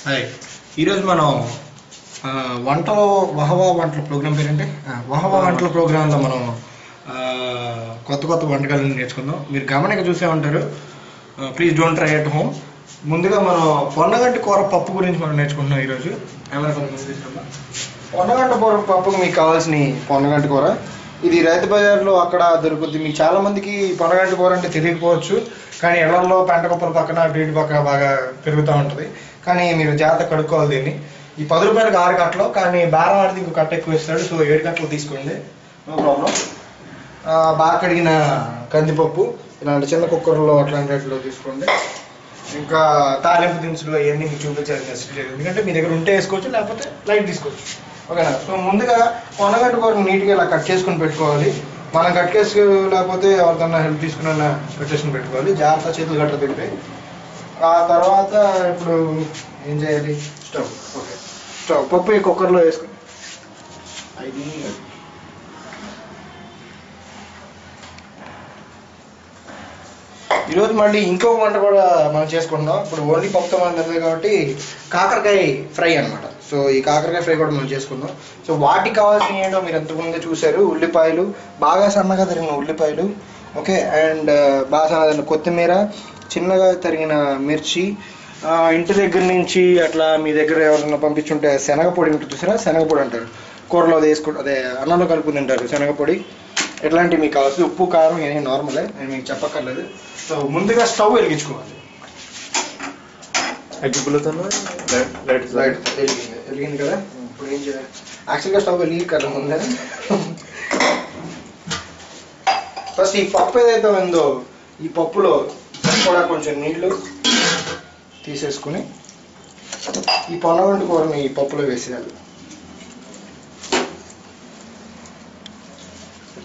Hi, ఈరోజు మనం వంటలో వహవా వంటల ప్రోగ్రామ్ పేరంటే వహవా వంటల ప్రోగ్రాంలో మనం కొత్త కొత్త వంటకాలను నేర్చుకుందాం. మీరు గమనిక చూసే ఉంటారు. Please don't try at home. ముందుగా మనం పొన్నగంటి కూర పప్పు గురించి మనం నేర్చుకుంటున్నాం ఈరోజు. పొన్నగంటి కూర పప్పుకు మీకు కావాల్సిన పొన్నగంటి కూర ఇది రైతు బజార్లో అక్కడ దొరుకుతుంది. మీకు చాలా మందికి పొన్నగంటి కూర అంటే తెలియకపోవచ్చు, కానీ ఇళ్లలో పెంట కుప్పల పక్కన వీటి పక్కన బాగా పెరుగుతూ ఉంటుంది. కానీ మీరు జాగ్రత్త కడుక్కోవాలి దీన్ని. ఈ 10 రూపాయలకు 6 కట్టలు, కానీ బేరం ఆడితే ఇంకో కట్ట ఎక్కువ ఇస్తాడు. సో 7 కట్టలు తీసుకోండి, నో ప్రాబ్లం. బాగా కడిగిన కందిపప్పు ఇలాంటి చిన్న కుక్కర్లో అట్లాంటి వాటిలో తీసుకోండి. ఇంకా తాలింపు దినుసులు అవన్నీ మీకు చూపించాల్సిన అవసరం లేదు, ఎందుకంటే మీ దగ్గర ఉంటే వేసుకోవచ్చు, లేకపోతే లైట్ తీసుకోవచ్చు. ఓకేనా? సో ముందుగా పొన్నగంటి కూర నీట్గా ఇలా కట్ చేసుకుని పెట్టుకోవాలి. మనం కట్ చేసి లేకపోతే ఎవరికన్నా హెల్ప్ తీసుకున్న కట్ చేసుకుని పెట్టుకోవాలి. జాగ్రత్త చేతులు గట్ట తింటాయి. ఆ తర్వాత ఇప్పుడు ఏం చేయాలి? స్టవ్. ఓకే, స్టవ్ పప్పు ఈ కుక్కర్లో వేసుకుని ఈరోజు మళ్ళీ ఇంకొక వంట కూడా మనం చేసుకుంటున్నాం. ఇప్పుడు ఓన్లీ పప్పుతో మనం తినలేదు కాబట్టి కాకరకాయ ఫ్రై అనమాట. సో ఈ కాకరకాయ ఫ్రై కూడా మనం చేసుకుందాం. సో వాటికి కావాల్సిన ఏంటో మీరు ఎంతకుముందే చూశారు. ఉల్లిపాయలు, బాగా సన్నగా తరిగిన ఉల్లిపాయలు, ఓకే, అండ్ బాగా సన్నగా తరిగిన కొత్తిమీర, చిన్నగా తరిగిన మిర్చి, ఇంటి దగ్గర నుంచి అట్లా మీ దగ్గర ఎవరైనా పంపించుంటే శనగపొడి ఉంటుంది చూసారా, శనగపొడి అంటారు. కూరలో వేసుకుంటారు, అదే అన్నంలో కలుపుకుని తింటారు శనగపొడి. ఎట్లాంటివి మీకు కావాల్సి ఉప్పు కారం ఏమి నార్మలే, నేను మీకు చెప్పక్కర్లేదు. సో ముందుగా స్టవ్ వెలిగించుకోవాలి. వెలిగింది కదా. ఇప్పుడు ఏం చేయాలి? యాక్చువల్గా స్టవ్ వెలిగించాలి ముందే. ఫస్ట్ ఈ పప్పు ఏదైతే ఉందో ఈ పప్పులో కూడా కొంచెం నీళ్లు తీసేసుకుని ఈ పొన్నగంటి కూరని ఈ పప్పులో వేసేయాలి.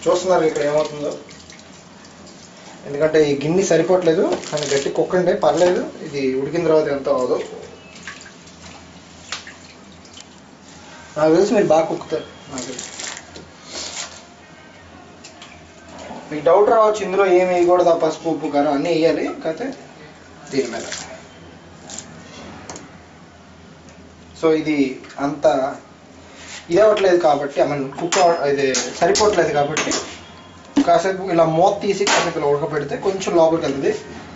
చూస్తున్నారు ఇక్కడ ఏమవుతుందో. ఎందుకంటే ఈ గిన్నె సరిపోవట్లేదు, కానీ గట్టి కుక్కండి పర్లేదు, ఇది ఉడికిన తర్వాత ఎంత అవదు. నాకు తెలిసి మీరు బాగా కుక్కుతారు. నాకు తెలిసి మీకు డౌట్ రావచ్చు ఇందులో ఏమి వేయకూడదు, పసుపు ఉప్పు కారం అన్నీ వేయాలి. కాకపోతే దీని మీద సో ఇది అంత ఇది అవ్వట్లేదు కాబట్టి కుక్ ఇది సరిపోవట్లేదు కాబట్టి కాసేపు ఇలా మూత తీసి కాసేపు ఇలా ఉడకపెడితే కొంచెం లోపలికి వెళ్తుంది.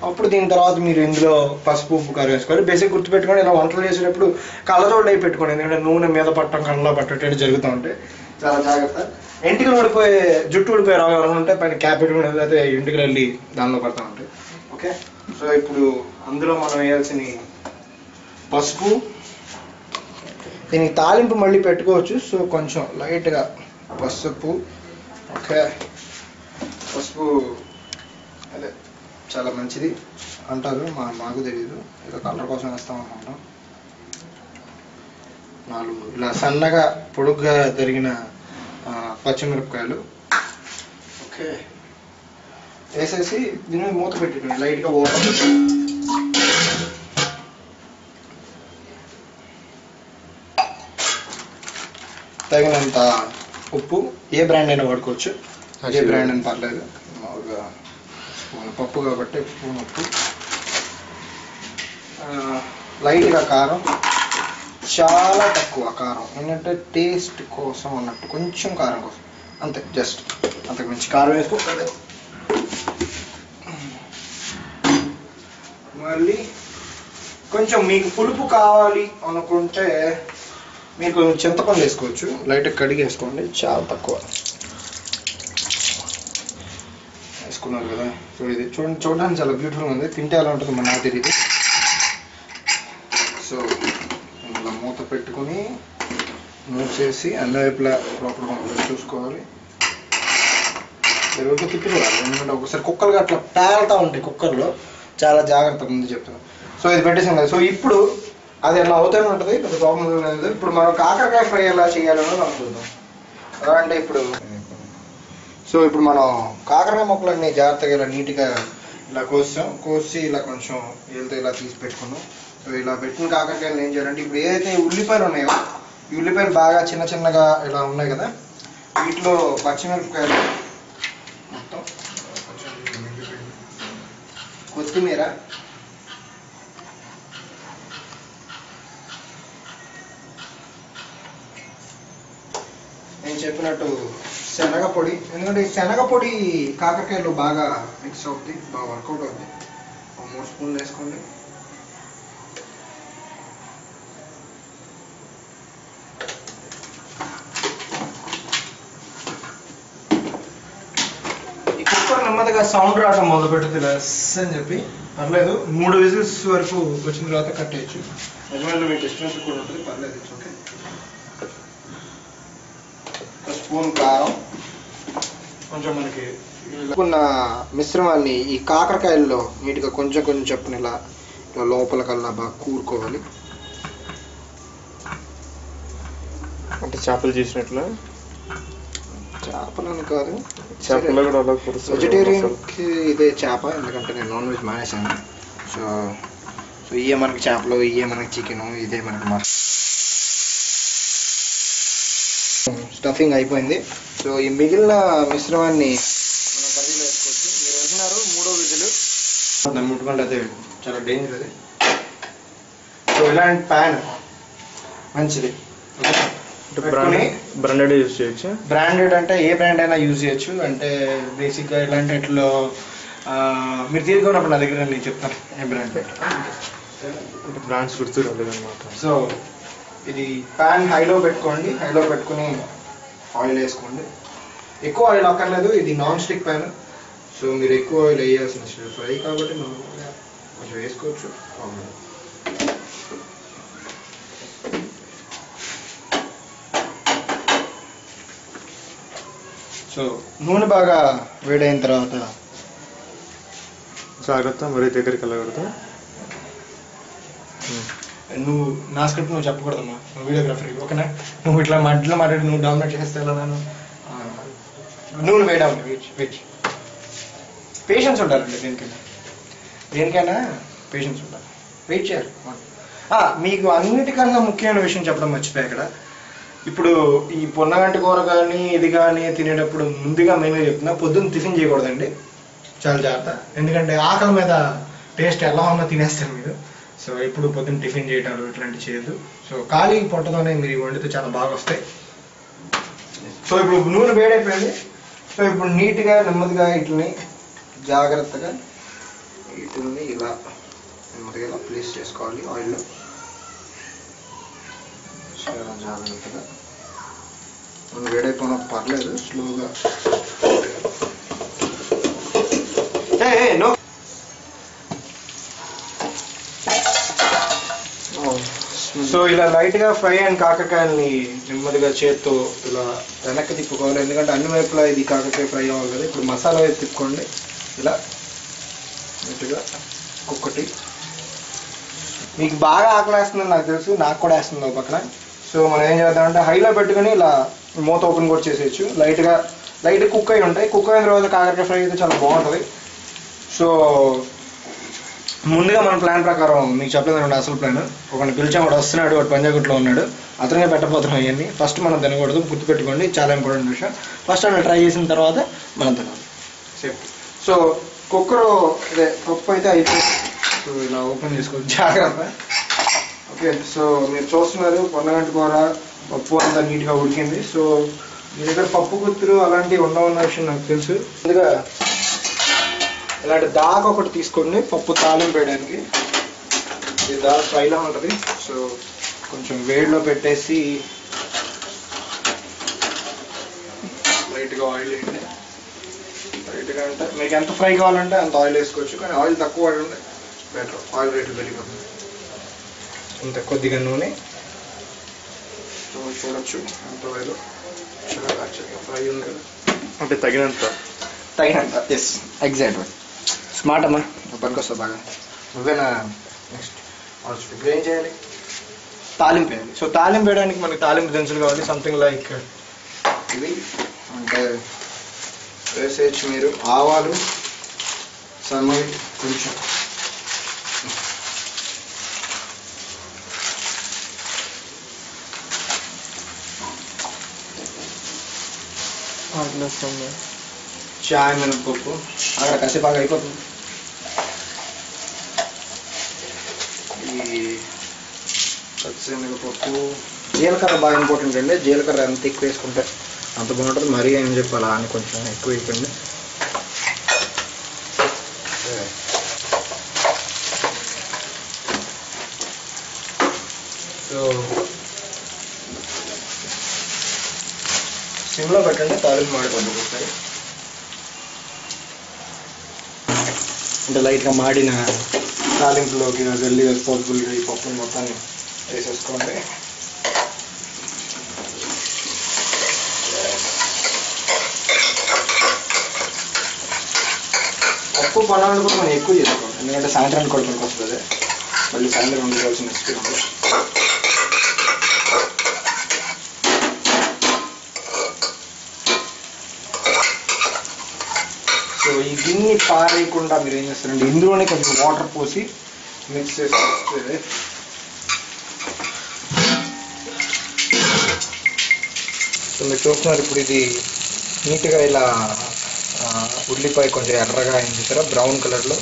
అప్పుడు దీని తర్వాత మీరు ఇందులో పసుపు ఉప్పు కారం వేసుకోవాలి. బేసిక్ గుర్తుపెట్టుకోండి, ఇలా వంటలు చేసేటప్పుడు కళ్ళజోళ్ళు అయి పెట్టుకోండి, ఎందుకంటే నూనె మీద పట్టడం కళ్ళలో పట్టేటట్టు జరుగుతూ ఉంటాయి. చాలా జాగ్రత్త. ఎంటికలు ఊడిపోయే జుట్టు ఊడిపోయే రోగాలు ఉంటే పైన క్యాప్ పెట్టుకుని అయితే ఎంటికలు వెళ్ళి దానిలో పడుతూ ఉంటాయి. ఓకే, సో ఇప్పుడు అందులో మనం వేయాల్సిన పసుపు, దీనికి తాలింపు మళ్ళీ పెట్టుకోవచ్చు. సో కొంచెం లైట్గా పసుపు, ఓకే, పసుపు అదే చాలా మంచిది అంటారు, మాకు తెలియదు, ఏదో కలర్ కోసం వేస్తాం అనుకుంటాం. 4 ఇలా సన్నగా పొడుగ్గా తరిగిన పచ్చిమిరపకాయలు, ఓకే, వేసేసి దీన్ని మూత పెట్టేయండి లైట్గా ఓపెన్. తగినంత ఉప్పు, ఏ బ్రాండ్ అయినా వాడుకోవచ్చు, ఏ బ్రాండ్ అని పర్లేదు. మామూలుగా పప్పు కాబట్టి స్పూన్ ఉప్పు, లైట్గా కారం, చాలా తక్కువ కారం, ఏంటంటే టేస్ట్ కోసం అన్నట్టు, కొంచెం కారం కోసం అంతే, జస్ట్ అంతకు మించి కారం వేసుకోవాలి. మళ్ళీ కొంచెం మీకు పులుపు కావాలి అనుకుంటే మీరు కొంచెం చింతపండు వేసుకోవచ్చు, లైట్గా కడిగి వేసుకోండి, చాలా తక్కువ వేసుకున్నారు కదా. సో ఇది చూడడానికి చాలా బ్యూటిఫుల్గా ఉంది, తింటే ఎలా ఉంటుంది మన నాకు తెలియదు. సో ఇలా మూత పెట్టుకుని మూసేసి అన్ని వైపులా లోపల చూసుకోవాలి, రోజు తిప్పుకోవాలి. ఎందుకంటే ఒకసారి కుక్కర్గా అట్లా పేలుతూ ఉంటాయి కుక్కర్లో, చాలా జాగ్రత్తగా ముందు చెప్తున్నాను. సో ఇది పెట్టేసాం కదా. సో ఇప్పుడు అది అలా అవుతూనే ఉంటుంది, పెద్ద ప్రాబ్లం లేదు. ఇప్పుడు మనం కాకరకాయ ఫ్రై ఎలా చేయాలని మనం చూద్దాం. ఎలా అంటే ఇప్పుడు మనం కాకరకాయ ముక్కలన్నీ జాగ్రత్తగా ఇలా నీట్గా ఇలా కోసి ఇలా కొంచెం ఏళ్ళతో ఇలా తీసి పెట్టుకున్నాం. సో ఇలా పెట్టిన కాకరకాయలు ఏం చేయాలంటే ఇప్పుడు ఏదైతే ఉల్లిపాయలు ఉన్నాయో ఈ ఉల్లిపాయలు బాగా చిన్న చిన్నగా ఇలా ఉన్నాయి కదా, వీటిలో పచ్చిమిరపకాయలు మొత్తం, కొత్తిమీర, చెప్పినట్టు శనగ పొడి, ఎందుకంటే శనగ పొడి కాకరకాయలు బాగా మిక్స్ అవుతుంది, బాగా వర్కౌట్ అవుతుంది. 3 స్పూన్లు వేసుకోండి. ఈ కుక్కర్ నెమ్మదిగా సౌండ్ రావడం మొదలు పెట్టుతుంది లెస్ అని చెప్పి, పర్లేదు 3 విజిల్స్ వరకు వచ్చిన తర్వాత కట్టేయచ్చు. యజమానులు మీకు డిస్టెన్స్ కూడా ఉంటుంది, పర్లేదు. ఓకే, 1 స్పూన్ కారం, కొంచెం మనకి ఉన్న మిశ్రమాన్ని ఈ కాకరకాయల్లో నీట్గా కొంచెం కొంచెం చప్పున ఇలా లోపల కల్లా బాగా కూరుకోవాలి. అంటే చేపలు చేసినట్లు, చేపలని కాదు, చేపలు కూడా అలా వెజిటేరియన్కి ఇదే చేప, ఎందుకంటే నేను నాన్ వెజ్ మానేసాను. సో ఇవే మనకి చేపలు, ఇవే మనకి చికెను, ఇదే మనకి స్టఫింగ్ అయిపోయింది. సో ఈ మిగిలిన మిశ్రమాన్ని మనం కర్రీలో వేసుకోవచ్చు. మీరు అంటున్నారు 3వ విజిల్ దాన్ని ముట్టుకుంటే అదే చాలా డేంజర్ అది. సో ఇలాంటి ప్యాన్ మంచిది. బ్రాండెడ్ యూజ్ చేయొచ్చు. బ్రాండెడ్ అంటే ఏ బ్రాండ్ అయినా యూజ్ చేయొచ్చు. అంటే బేసిక్గా ఇలాంటి వాటిలో మీరు తీసుకున్నప్పుడు నా దగ్గర నేను చెప్తాను ఏ బ్రాండ్ అంటే బ్రాండ్స్ గుర్తు రాలేదన్నమాట. సో ఇది ప్యాన్ హైలో పెట్టుకోండి, హైలో పెట్టుకుని ఆయిల్ వేసుకోండి. ఎక్కువ ఆయిల్ అక్కర్లేదు, ఇది నాన్ స్టిక్ ప్యాన్. సో మీరు ఎక్కువ ఆయిల్ వేయాల్సిన ఫ్రై కాబట్టి కొంచెం వేసుకోవచ్చు. సో నూనె బాగా వేడైన తర్వాత జాగ్రత్త, మరి దగ్గరికి వెళ్ళకూడదు. నువ్వు నా స్క్రిప్ట్ నువ్వు చెప్పకూడదమ్మా, నువ్వు వీడియోగ్రాఫర్, ఓకేనా? నువ్వు ఇట్లా మాట్లాడి నువ్వు డామినేట్ చేస్తే ఎలా? నూనె వేయడం పేషెన్స్ ఉండాలండి, దేనికైనా పేషెన్స్ ఉండాలి, వెయిట్ చేయాలి. మీకు అన్నిటికన్నా ముఖ్యమైన విషయం చెప్పడం మర్చిపోయా ఇక్కడ. ఇప్పుడు ఈ పొన్నగంటి కూర కానీ ఇది కానీ తినేటప్పుడు ముందుగా మేమే చెప్తున్నా, పొద్దున్న టిఫిన్ చేయకూడదండి, చాలా జాగ్రత్త. ఎందుకంటే ఆకలి మీద టేస్ట్ ఎలా ఉన్నా తినేస్తారు మీరు. సో ఇప్పుడు పొద్దున్న టిఫిన్ చేయటాలు ఇట్లాంటివి చేయొద్దు. సో ఖాళీ పొట్టతోనే మీరు వండితే చాలా బాగా వస్తాయి. సో ఇప్పుడు నూనె వేడైపోయింది. సో ఇప్పుడు నీట్గా నెమ్మదిగా వీటిని జాగ్రత్తగా వీటిని ఇలా నెమ్మదిగా ఇలా ప్లేస్ చేసుకోవాలి ఆయిల్లో. సో ఇలా జాగ్రత్తగా నూనె వేడైపోయినా పర్లేదు, స్లోగా. నో సో ఇలా లైట్గా ఫ్రై అయిన కాకరకాయలని నెమ్మదిగా చేత్తో ఇలా వెనక్కి తిప్పుకోవాలి, ఎందుకంటే అన్ని వైపులా ఇది కాకరకాయ ఫ్రై అవ్వాలి కదా. ఇప్పుడు మసాలా వేసి తిప్పుకోండి ఇలా నీట్గా ఒక్కొక్కటి. మీకు బాగా ఆకలేస్తుందని నాకు తెలుసు, నాకు కూడా వేస్తుంది ఒక పక్కన. సో మనం ఏం చేద్దామంటే హైలో పెట్టుకుని ఇలా మూత ఓపెన్ కూడా చేసేయచ్చు. లైట్ కుక్ అయి ఉంటాయి. కుక్ అయిన తర్వాత కాకరకాయ ఫ్రై అయితే చాలా బాగుంటుంది. సో ముందుగా మన ప్లాన్ ప్రకారం మీకు చెప్పలేదండి, అసలు ప్లాన్ ఒకరిని పిలిచాం, వాడు వస్తున్నాడు, వాడు పంజాగుట్లో ఉన్నాడు, అతనే పెట్టబోతున్నాం. ఇవన్నీ ఫస్ట్ మనం తినకూడదు, గుర్తుపెట్టుకోండి, చాలా ఇంపార్టెంట్ విషయం. ఫస్ట్ అలా ట్రై చేసిన తర్వాత మనం తినాలి, సేఫ్టీ. సో కుక్కర్ అదే పప్పు అయితే అయిపోయింది. సో ఇలా ఓపెన్ చేసుకోవచ్చు జాగ్రత్త. ఓకే, సో మీరు చూస్తున్నారు పొన్నగంటి కూర పప్పు అంతా నీట్గా ఉడికింది. సో మీ దగ్గర పప్పు గుత్తులు అలాంటివి ఉండవన్న విషయం నాకు తెలుసు. ముందుగా ఇలాంటి దాకా ఒకటి తీసుకోండి పప్పు తాలింపు వేయడానికి. ఇది దాకా ఫ్రైలా ఉంటుంది. సో కొంచెం వేడిలో పెట్టేసి లైట్గా ఆయిల్ వేయండి. లైట్గా అంటే మీకు ఎంత ఫ్రై కావాలంటే అంత ఆయిల్ వేసుకోవచ్చు, కానీ ఆయిల్ తక్కువ వాడండి బెటర్, ఆయిల్ రేటు పెరిగిపోతుంది. ఇంత కొద్దిగా నూనె చూడొచ్చు ఎంత ఆయిల్, చాలా యాక్చువల్గా ఫ్రై ఉంది కదా, అంటే తగినంత. Yes, exact. స్మార్ట్ అమ్మా, పనికొస్తా బాగా. నువ్వేనా నెక్స్ట్ ఇప్పుడు ఏం చేయాలి? తాలింపు వేయాలి. సో తాలింపు వేయడానికి మనకి తాలింపు దినుసులు కావాలి. సంథింగ్ లైక్ ఇవి అంటే వేసేయచ్చు మీరు. ఆవాలు సన్నవి కొంచెం, చాయ్ మినపప్పు, అక్కడ కసిపాగా అయిపోతుంది. ఈ పచ్చి మినపప్పు, జీలకర్ర బాగా ఇంపార్టెంట్ అండి. జీలకర్ర ఎంత ఎక్కువ వేసుకుంటే అంత బాగుంటుంది. మరీ ఏం చెప్పాలా అని కొంచెం ఎక్కువ అయిపోయింది. సో సిమ్లో పెట్టండి, తాలింపు మాడిపోద్ది ఒకసారి. అంటే లైట్గా మాడిన తాలింపులోకి జల్లి రెస్పాన్సిబుల్గా ఈ పప్పుని మొత్తాన్ని వేసేసుకోండి. పప్పు పనాలు కూడా మనం ఎక్కువ చేసుకోండి, ఎందుకంటే సాయంత్రానికి కొడుకునికి వస్తుంది. మళ్ళీ సాయంత్రం వండుకోవాల్సిన ఎక్స్పీరియన్స్. సో ఈ గిన్నె పారేయకుండా మీరు ఏం చేస్తారంటే ఇందులోనే కొంచెం వాటర్ పోసి మిక్స్ చేస్తే సో మీరు చూస్తున్నారు ఇప్పుడు ఇది నీట్గా ఇలా ఉల్లిపాయ కొంచెం ఎర్రగా అయింది చూసారా, బ్రౌన్ కలర్లో,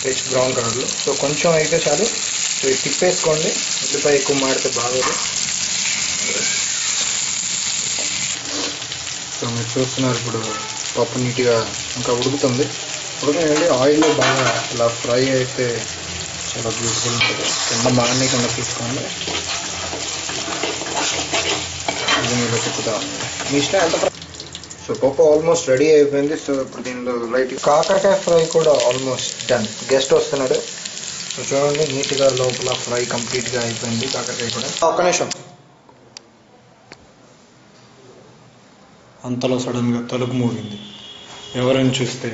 రిచ్ బ్రౌన్ కలర్లో. సో కొంచెం అయితే చాలు. సో ఇది తిప్పేసుకోండి, ఉల్లిపాయ ఎక్కువ మాడితే బాగోదు. సో మీరు చూస్తున్నారు ఇప్పుడు పప్పు నీట్గా ఇంకా ఉడుకుతుంది. ఉడకండి, ఆయిల్ బాగా ఇలా ఫ్రై అయితే చాలా బ్యూటిఫుల్ ఉంటుంది. కింద మాడకుండా తీసుకోండి. ఇది మీరు తిప్పుతా మీ ఇష్టం ఎంత. సో పప్పు ఆల్మోస్ట్ రెడీ అయిపోయింది. సో ఇప్పుడు దీనిలో లైట్ కాకరకాయ ఫ్రై కూడా ఆల్మోస్ట్ డన్. గెస్ట్ వస్తున్నాడు. సో చూడండి నీట్గా లోపల ఫ్రై కంప్లీట్గా అయిపోయింది కాకరకాయ కూడా. ఒక్క నిమిషం. అంతలో సడన్గా తలుపు మోగింది. ఎవరైనా చూస్తే